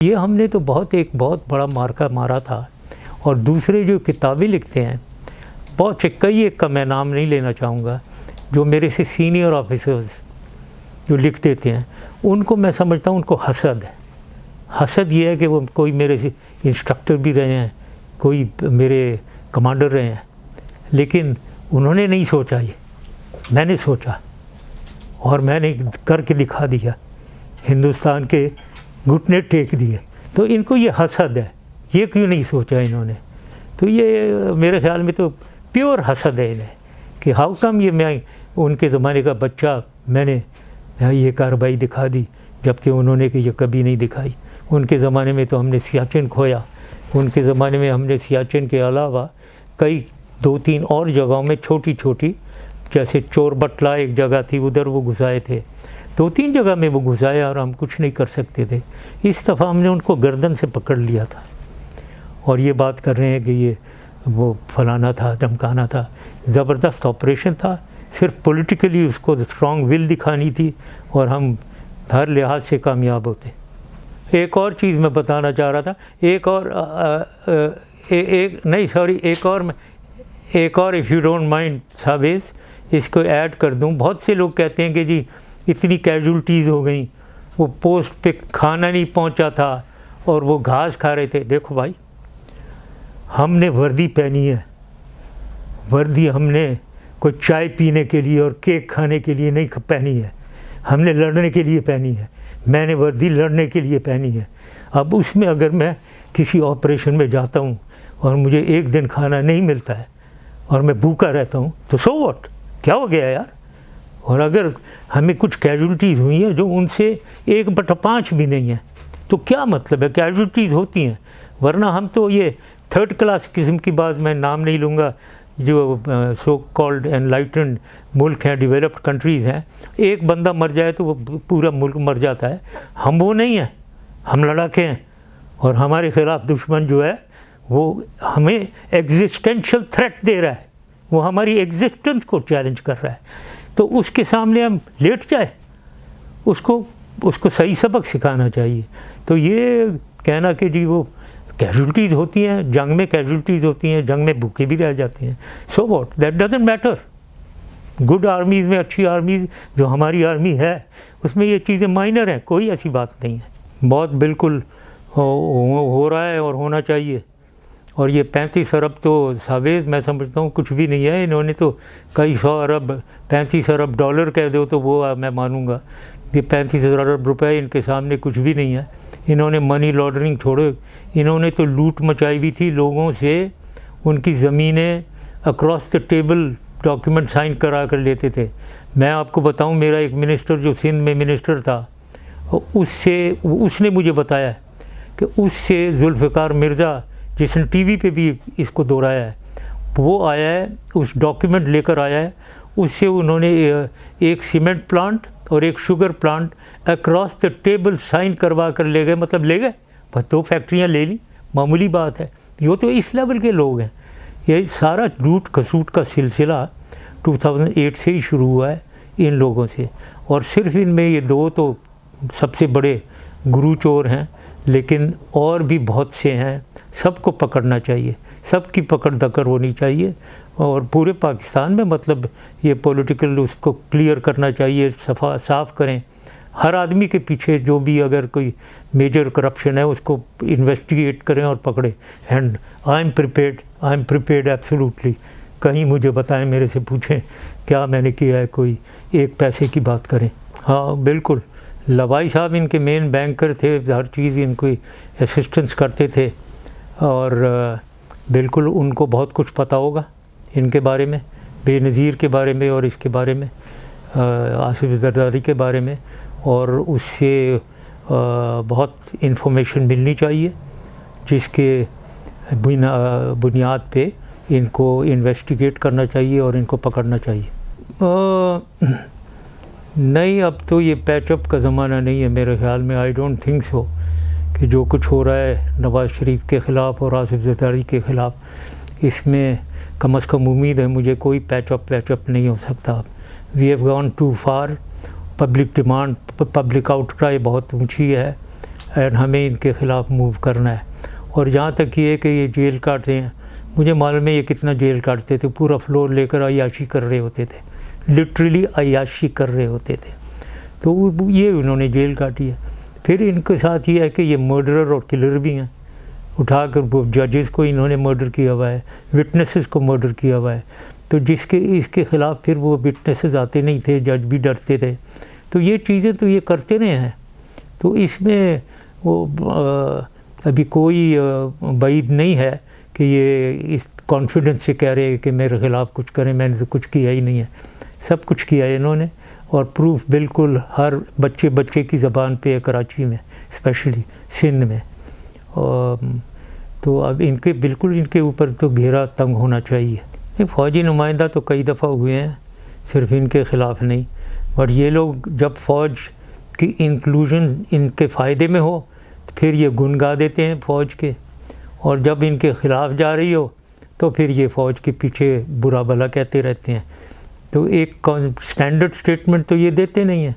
ये हमने तो एक बहुत बड़ा मार्का मारा था। और दूसरे जो किताबें लिखते हैं, बहुत से कई, एक का मैं नाम नहीं लेना चाहूँगा, जो मेरे से सीनियर ऑफिसर्स जो लिख देते हैं, उनको मैं समझता हूँ उनको हसद है। हसद ये है कि वो कोई मेरे से इंस्ट्रक्टर भी रहे हैं, कोई मेरे कमांडर रहे हैं, लेकिन उन्होंने नहीं सोचा, ये मैंने सोचा और मैंने करके दिखा दिया, हिंदुस्तान के घुटने टेक दिए। तो इनको ये हसद है, ये क्यों नहीं सोचा इन्होंने? तो ये मेरे ख्याल में तो प्योर हसद है इन्हें कि हाउ कम ये मैं उनके ज़माने का बच्चा, मैंने ये कार्रवाई दिखा दी, जबकि उन्होंने कि ये कभी नहीं दिखाई। उनके ज़माने में तो हमने सियाचिन खोया, उनके ज़माने में हमने सियाचिन के अलावा कई 2-3 और जगहों में छोटी छोटी, जैसे चोरबटला एक जगह थी, उधर वो घुसाए थे, 2-3 जगह में वो घुसाए और हम कुछ नहीं कर सकते थे। इस दफ़ा हमने उनको गर्दन से पकड़ लिया था और ये बात कर रहे हैं कि ये वो फलाना था, धमकाना था। ज़बरदस्त ऑपरेशन था, सिर्फ पॉलिटिकली उसको स्ट्रॉन्ग विल दिखानी थी और हम हर लिहाज से कामयाब होते। एक और चीज़ मैं बताना चाह रहा था, एक और if you don't mind Chavez, इसको ऐड कर दूं। बहुत से लोग कहते हैं कि जी इतनी कैजुअल्टीज़ हो गई, वो पोस्ट पे खाना नहीं पहुंचा था और वो घास खा रहे थे। देखो भाई, हमने वर्दी पहनी है, वर्दी हमने कोई चाय पीने के लिए और केक खाने के लिए नहीं पहनी है, हमने लड़ने के लिए पहनी है। मैंने वर्दी लड़ने के लिए पहनी है। अब उसमें अगर मैं किसी ऑपरेशन में जाता हूँ और मुझे एक दिन खाना नहीं मिलता है और मैं भूखा रहता हूँ, तो सो व्हाट, क्या हो गया यार? और अगर हमें कुछ कैजुअल्टीज़ हुई हैं जो उनसे 1/5 भी नहीं है, तो क्या मतलब है? कैजुअल्टीज़ होती हैं, वरना हम तो ये थर्ड क्लास किस्म की बात, मैं नाम नहीं लूँगा, जो सो कॉल्ड एनलाइटेंड मुल्क हैं, डेवलप्ड कंट्रीज़ हैं, एक बंदा मर जाए तो वो पूरा मुल्क मर जाता है। हम वो नहीं हैं, हम लड़ाके हैं और हमारे ख़िलाफ़ दुश्मन जो है वो हमें एग्जिस्टेंशियल थ्रेट दे रहा है, वो हमारी एग्जिस्टेंस को चैलेंज कर रहा है। तो उसके सामने हम लेट जाए, उसको सही सबक सिखाना चाहिए। तो ये कहना कि जी वो कैजुअल्टीज़ होती हैं, जंग में कैजुअल्टीज़ होती हैं, जंग में भूखे भी रह जाते हैं, so what, that doesn't matter. Good armies में, अच्छी आर्मीज़ जो हमारी आर्मी है, उसमें ये चीज़ें माइनर हैं, कोई ऐसी बात नहीं है। बहुत बिल्कुल हो रहा है और होना चाहिए। और ये 35 अरब तो सावेज मैं समझता हूँ कुछ भी नहीं है। इन्होंने तो कई 100 अरब, 35 अरब डॉलर कह दो तो वो मैं मानूँगा। ये 35 अरब रुपए इनके सामने कुछ भी नहीं है। इन्होंने मनी लॉन्ड्रिंग छोड़ो, इन्होंने तो लूट मचाई भी थी लोगों से, उनकी ज़मीनें across the table document sign करा कर लेते थे। मैं आपको बताऊं, मेरा एक मिनिस्टर जो सिंध में मिनिस्टर था, उसने मुझे बताया कि उससे जुल्फ़िकार मिर्ज़ा, जिसने टीवी पे भी इसको दोहराया है, वो आया है, उस डॉक्यूमेंट लेकर आया है, उससे उन्होंने एक सीमेंट प्लांट और एक sugar plant across the table sign करवा कर ले गए। मतलब ले गए, बस 2 फैक्ट्रियाँ ले ली, मामूली बात है। ये तो इस लेवल के लोग हैं। ये सारा लूट खसूट का सिलसिला 2008 से ही शुरू हुआ है इन लोगों से। और सिर्फ इनमें ये 2 तो सबसे बड़े गुरु चोर हैं, लेकिन और भी बहुत से हैं। सबको पकड़ना चाहिए, सबकी पकड़ दकड़ होनी चाहिए और पूरे पाकिस्तान में मतलब ये पॉलिटिकल उसको क्लियर करना चाहिए, साफ़ करें। हर आदमी के पीछे जो भी अगर कोई मेजर करप्शन है उसको इन्वेस्टिगेट करें और पकड़े। And I am prepared absolutely. कहीं मुझे बताएं, मेरे से पूछें क्या मैंने किया है, कोई 1 पैसे की बात करें। हाँ बिल्कुल, लवाई साहब इनके मेन बैंकर थे, हर चीज़ इनको असिस्टेंस करते थे और बिल्कुल उनको बहुत कुछ पता होगा इनके बारे में, बेनज़ीर के बारे में और इसके बारे में, आसिफ जरदारी के बारे में। और उससे बहुत इन्फॉर्मेशन मिलनी चाहिए जिसके बुनियाद पे इनको इन्वेस्टिगेट करना चाहिए और इनको पकड़ना चाहिए। नहीं, अब तो ये पैचअप का ज़माना नहीं है मेरे ख्याल में। आई डोंट थिंक सो कि जो कुछ हो रहा है नवाज़ शरीफ के ख़िलाफ़ और आसिफ जरदारी के ख़िलाफ़, इसमें कम से कम उम्मीद है मुझे कोई पैचअप नहीं हो सकता। We have gone too far. Public demand, public outcry बहुत ऊंची है। एंड हमें इनके ख़िलाफ़ मूव करना है। और जहाँ तक ये कि ये जेल काटते हैं, मुझे मालूम है ये कितना जेल काटते थे, पूरा फ्लोर लेकर अय्याशी कर रहे होते थे, लिटरली अय्याशी कर रहे होते थे। तो ये उन्होंने जेल काटी है। फिर इनके साथ ये है कि ये मर्डरर और किलर भी हैं, उठाकर वो जजेस को इन्होंने मर्डर किया हुआ है, विटनेसेस को मर्डर किया हुआ है। तो जिसके इसके ख़िलाफ़ फिर वो विटनेसेस आते नहीं थे, जज भी डरते थे। तो ये चीज़ें तो ये करते रहे हैं। तो इसमें वो अभी कोई बईद नहीं है कि ये इस कॉन्फिडेंस से कह रहे हैं कि मेरे ख़िलाफ़ कुछ करें। मैंने तो कुछ किया ही नहीं है, सब कुछ किया है इन्होंने। और प्रूफ बिल्कुल हर बच्चे की ज़बान पे है, कराची में स्पेशली, सिंध में। तो अब इनके बिल्कुल इनके ऊपर तो घेरा तंग होना चाहिए। फ़ौजी नुमाइंदा तो कई दफ़ा हुए हैं, सिर्फ इनके ख़िलाफ़ नहीं। बट ये लोग जब फ़ौज की इंक्लूजन इनके फ़ायदे में हो तो फिर ये गुन गा देते हैं फ़ौज के, और जब इनके ख़िलाफ़ जा रही हो तो फिर ये फ़ौज के पीछे बुरा भला कहते रहते हैं। तो एक स्टैंडर्ड स्टेटमेंट तो ये देते नहीं हैं।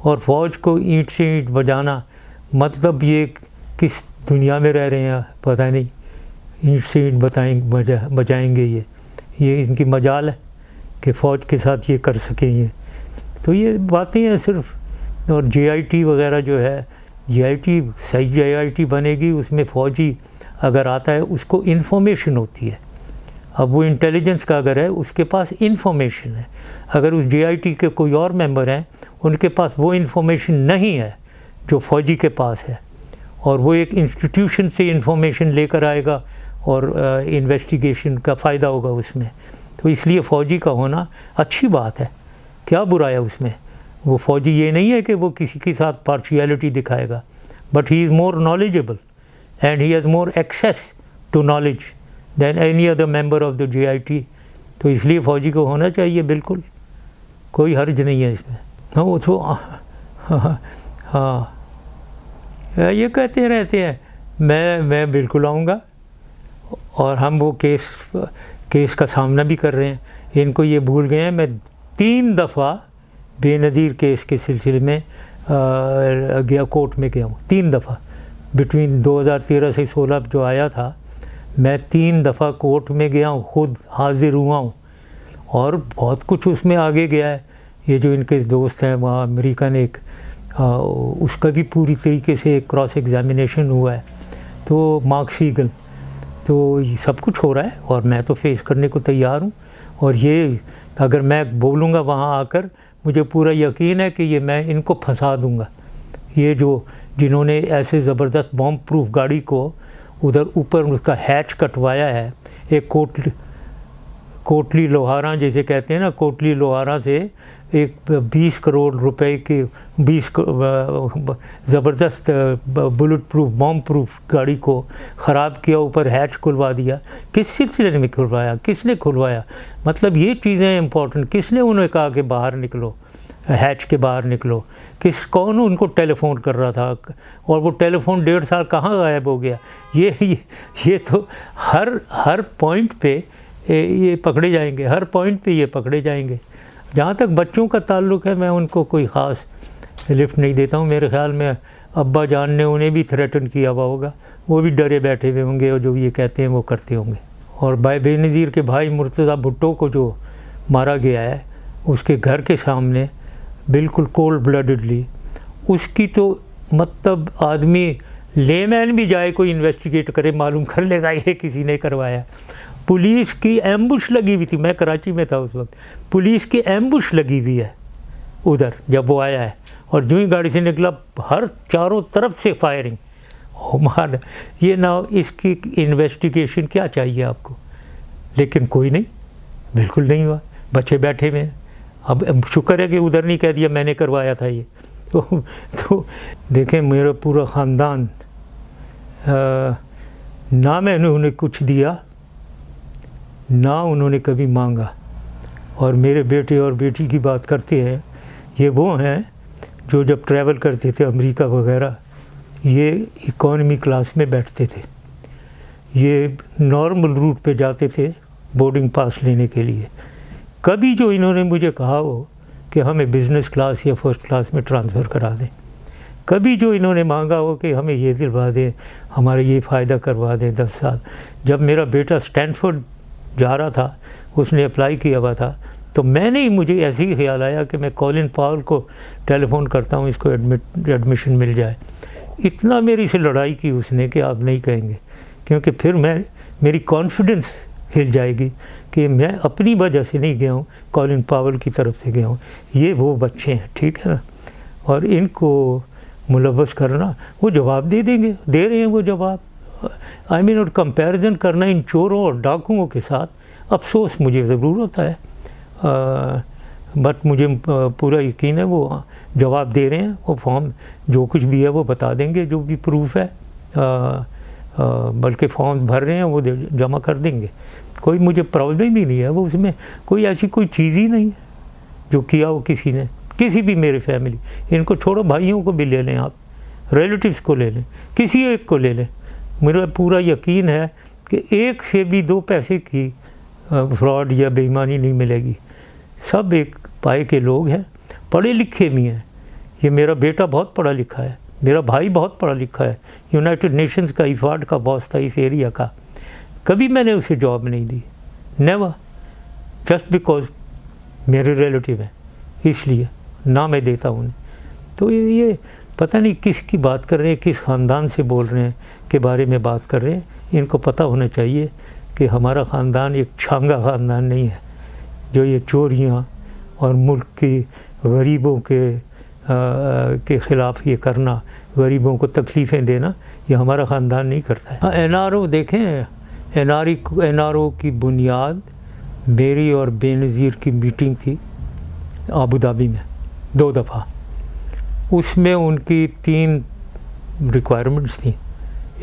और फ़ौज को ईंट से ईंट बजाना, मतलब ये किस दुनिया में रह रहे हैं पता नहीं। ईंट से ईंट बजाएंगे ये इनकी मजाल है कि फ़ौज के साथ ये कर सकें ये। तो ये बातें हैं सिर्फ। और JIT वगैरह जो है, JIT सही JIT बनेगी, उसमें फ़ौजी अगर आता है उसको इन्फॉर्मेशन होती है। अब वो इंटेलिजेंस का अगर है, उसके पास इन्फॉर्मेशन है। अगर उस JIT के कोई और मेंबर हैं, उनके पास वो इन्फॉर्मेशन नहीं है जो फ़ौजी के पास है, और वो एक इंस्टीट्यूशन से इन्फॉर्मेशन लेकर आएगा और इन्वेस्टिगेशन का फ़ायदा होगा उसमें। तो इसलिए फ़ौजी का होना अच्छी बात है, क्या बुरा है उसमें। वो फ़ौजी ये नहीं है कि वो किसी के साथ पार्शियलिटी दिखाएगा, but he is more knowledgeable and he has more access to knowledge than any other member of the JIT। तो इसलिए फ़ौजी को होना चाहिए, बिल्कुल कोई हर्ज नहीं है इसमें। हाँ, वो तो हाँ ये कहते रहते हैं मैं बिल्कुल आऊँगा, और हम वो केस का सामना भी कर रहे हैं। इनको ये भूल गए हैं, मैं 3 दफ़ा बेनज़ीर केस के सिलसिले में गया, कोर्ट में गया हूँ 3 दफ़ा। बिटवीन 2013 से 16 जो आया था, मैं 3 दफ़ा कोर्ट में गया हूँ, खुद हाजिर हुआ हूँ, और बहुत कुछ उसमें आगे गया है। ये जो इनके दोस्त हैं वहाँ अमेरिकन एक, उसका भी पूरी तरीके से क्रॉस एग्जामिनेशन हुआ है। तो मार्क सीगल, तो ये सब कुछ हो रहा है और मैं तो फेस करने को तैयार हूँ। और ये अगर मैं बोलूँगा वहाँ आकर, मुझे पूरा यकीन है कि ये मैं इनको फंसा दूँगा। ये जो जिन्होंने ऐसे ज़बरदस्त बॉम्ब प्रूफ गाड़ी को उधर ऊपर उसका हैच कटवाया है, एक कोटली लोहारा जैसे कहते हैं ना, कोटली लोहारा से एक 20 करोड़ रुपए की 20 ज़बरदस्त बुलेट प्रूफ बॉम्ब प्रूफ गाड़ी को ख़राब किया, ऊपर हैच खुलवा दिया। किस सिलसिले में खुलवाया, किसने खुलवाया, मतलब ये चीज़ें इंपॉर्टेंट। किसने उन्हें कहा कि बाहर निकलो, हैच के बाहर निकलो, कौन उनको टेलीफोन कर रहा था, और वो टेलीफोन 1.5 साल कहाँ गायब हो गया। ये तो हर पॉइंट पे ये पकड़े जाएंगे, हर पॉइंट पे ये पकड़े जाएंगे। जहाँ तक बच्चों का ताल्लुक़ है, मैं उनको कोई ख़ास लिफ्ट नहीं देता हूँ। मेरे ख़्याल में अब्बा जान ने उन्हें भी थ्रेटन किया हुआ होगा, वो भी डरे बैठे हुए होंगे और जो ये कहते हैं वो करते होंगे। और बेनज़ीर के भाई मुर्तज़ा भुट्टो को जो मारा गया है उसके घर के सामने बिल्कुल कोल्ड ब्लडेडली, उसकी तो मतलब आदमी लेमैन भी जाए कोई इन्वेस्टिगेट करे, मालूम कर लेगा ये किसी ने करवाया। पुलिस की एम्बुश लगी हुई थी, मैं कराची में था उस वक्त, पुलिस की एम्बुश लगी हुई है उधर जब वो आया है, और जो ही गाड़ी से निकला हर चारों तरफ से फायरिंग। ओ मार, ये ना इसकी इन्वेस्टिगेशन क्या चाहिए आपको, लेकिन कोई नहीं, बिल्कुल नहीं हुआ, बच्चे बैठे हुए हैं। अब शुक्र है कि उधर नहीं कह दिया मैंने करवाया था ये। तो देखें, मेरा पूरा ख़ानदान, ना मैंने उन्हें कुछ दिया ना उन्होंने कभी मांगा। और मेरे बेटे और बेटी की बात करते हैं, ये वो हैं जो जब ट्रैवल करते थे अमेरिका वगैरह, ये इकॉनमी क्लास में बैठते थे, ये नॉर्मल रूट पे जाते थे बोर्डिंग पास लेने के लिए। कभी जो इन्होंने मुझे कहा हो कि हमें बिज़नेस क्लास या फर्स्ट क्लास में ट्रांसफ़र करा दें, कभी जो इन्होंने मांगा हो कि हमें ये दिलवा दें, हमारा ये फ़ायदा करवा दें 10 साल। जब मेरा बेटा स्टैनफोर्ड जा रहा था, उसने अप्लाई किया हुआ था, तो मैंने ही, मुझे ऐसे ही ख्याल आया कि मैं कॉलिन पावल को टेलीफोन करता हूँ, इसको एडमिशन मिल जाए। इतना मेरी से लड़ाई की उसने कि आप नहीं कहेंगे, क्योंकि फिर मेरी कॉन्फिडेंस हिल जाएगी कि मैं अपनी वजह से नहीं गया हूँ, कॉलिन पावल की तरफ से गया हूँ। ये वो बच्चे हैं, ठीक है ना, और इनको मुलव्वस करना, वो जवाब दे देंगे, दे रहे हैं वो जवाब। आई मीन, और कंपैरिजन करना इन चोरों और डाकुओं के साथ अफसोस मुझे ज़रूर होता है, बट मुझे पूरा यकीन है वो जवाब दे रहे हैं। वो फॉर्म जो कुछ भी है वो बता देंगे, जो भी प्रूफ है, बल्कि फॉर्म भर रहे हैं वो जमा कर देंगे। कोई मुझे प्रॉब्लम ही नहीं है, वो उसमें कोई ऐसी कोई चीज़ ही नहीं है जो किया हो किसी ने, किसी भी मेरे फैमिली, इनको छोड़ो, भाइयों को भी ले लें आप, रिलेटिव्स को ले लें, किसी एक को ले लें, मेरा पूरा यकीन है कि एक से भी 2 पैसे की फ्रॉड या बेईमानी नहीं मिलेगी। सब एक पाए के लोग हैं, पढ़े लिखे भी हैं। ये मेरा बेटा बहुत पढ़ा लिखा है, मेरा भाई बहुत पढ़ा लिखा है, यूनाइटेड नेशंस का IFAD का बॉस था इस एरिया का। कभी मैंने उसे जॉब नहीं दी, नेवर, जस्ट बिकॉज मेरे रिलेटिव हैं, इसलिए ना मैं देता हूँ उन्हें। तो ये पता नहीं किसकी बात कर रहे हैं, किस ख़ानदान से बोल रहे हैं, के बारे में बात कर रहे हैं। इनको पता होना चाहिए कि हमारा ख़ानदान एक छांगा ख़ानदान नहीं है जो ये चोरियाँ और मुल्क की गरीबों के ख़िलाफ़ ये करना, गरीबों को तकलीफ़ें देना, ये हमारा ख़ानदान नहीं करता है। हाँ, NRO देखें, NRO की बुनियाद मेरी और बेनज़ीर की मीटिंग थी आबू धाबी में 2 दफ़ा। उसमें उनकी 3 रिक्वायरमेंट्स थी।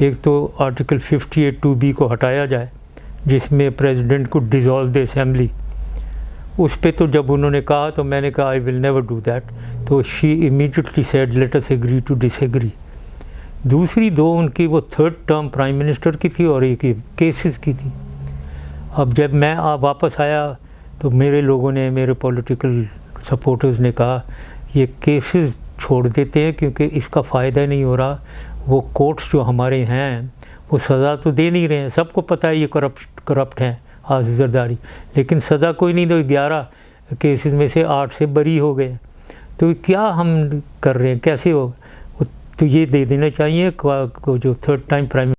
एक तो आर्टिकल 58(2)B को हटाया जाए, जिसमें प्रेसिडेंट को डिज़ोल्व द असेंबली। उस पे तो जब उन्होंने कहा तो मैंने कहा I will never do that, तो she immediately said let us agree to disagree. दूसरी 2 उनकी वो 3rd टर्म प्राइम मिनिस्टर की थी और एक केसेस की थी। अब जब मैं वापस आया तो मेरे लोगों ने, मेरे पॉलिटिकल सपोर्टर्स ने कहा ये केसेस छोड़ देते हैं क्योंकि इसका फ़ायदा नहीं हो रहा। वो कोर्ट्स जो हमारे हैं वो सज़ा तो दे नहीं रहे हैं, सबको पता है ये करप्ट हैं, हाजिर जरदारी, लेकिन सज़ा कोई नहीं दो। 11 केसेस में से 8 से बरी हो गए। तो क्या हम कर रहे हैं, कैसे हो? तो ये दे देना चाहिए जो 3rd टाइम प्राइम